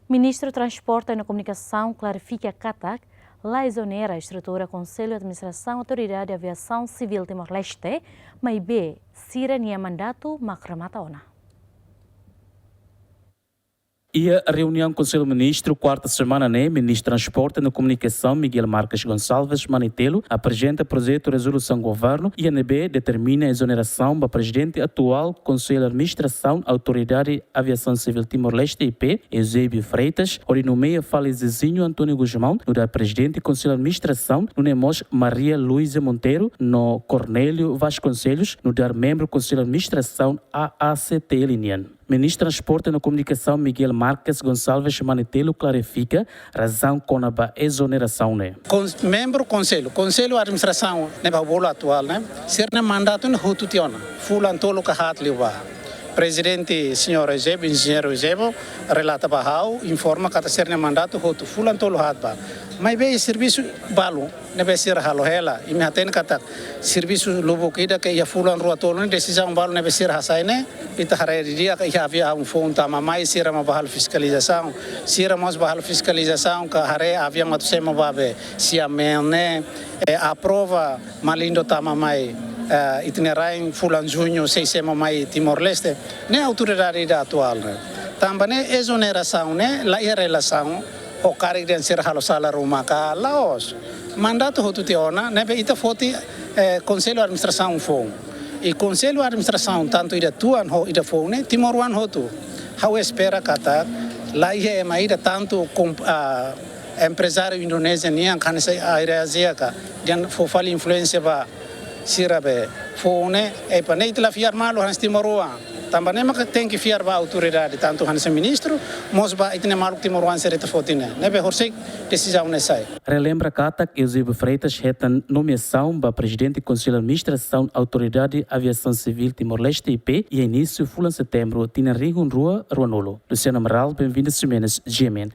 Ministro do Transporte e Comunicação clarifica que lá exonera a estrutura Conselho de Administração Autoridade de Aviação Civil Timor-Leste, mas B, Sira nia mandato Macramataona. E a reunião com o Conselho Ministro, quarta semana, Ministro do Transporte e Comunicação, Miguel Marques Gonçalves Manitelo, apresenta o projeto de resolução do governo e a NB determina a exoneração do presidente atual Conselho de Administração Autoridade de Aviação Civil Timor-Leste IP, Eusébio Freitas, onde nomeia Falizezinho Antônio Guzmão, no da presidente do Conselho de Administração, no Nemos Maria Luísa Monteiro, no Cornélio Vasconcelos, no dar membro do Conselho de Administração AACT Linian. Ministro do Transporte e Comunicação Miguel Marques Gonçalves Manitelo clarifica a razão com a exoneração. Membro do Conselho de Administração, o bolo atual, ser mandato no Hututiona, fulantolo kahat liwa. Presidente senhor Eusébio, engenheiro Eusébio, relata bahau, informa que ser mandato Hutu, fulantolo hatba. Mas bem serviço balo, nebe ser halo hela, e me atende kata serviço lubu kida que ia fulan rua tolo, decisão balo nebe ser hasaine, e tahare dia que havia phone tama mais ser uma bahal fiscalização, ser mais bahal fiscalização que hare havia matu sema babe, se amene aprova malindo tama mai itinerário fulan junho sei sema mai Timor-Leste, ne autoridade atual, também exoneração, la relação o cargo de ser halo salário maka Laos mandato Hututiona nebe ita foti Conselho de Administração fon e Conselho de Administração tanto ida tuan ho ida fone Timoruan hotu how espera kata lá é mais tanto com empresário indonésio nian kan se área asiática dan fofali influência ba sirabe fone e panei la fiar malo han Timoruan também é tem que fiar a autoridade tanto o ministro, mas vai ter maluco Timoruan ser esta fotina, né? Be horsei decisão nessa. Relembra que Eusébio Freitas reta nomeação para presidente do Conselho de Administração Autoridade de Aviação Civil Timor-Leste IP e início fulan setembro tinha Rua Ruanolo. Luciano Amaral, bem-vindo a Semenas GMN.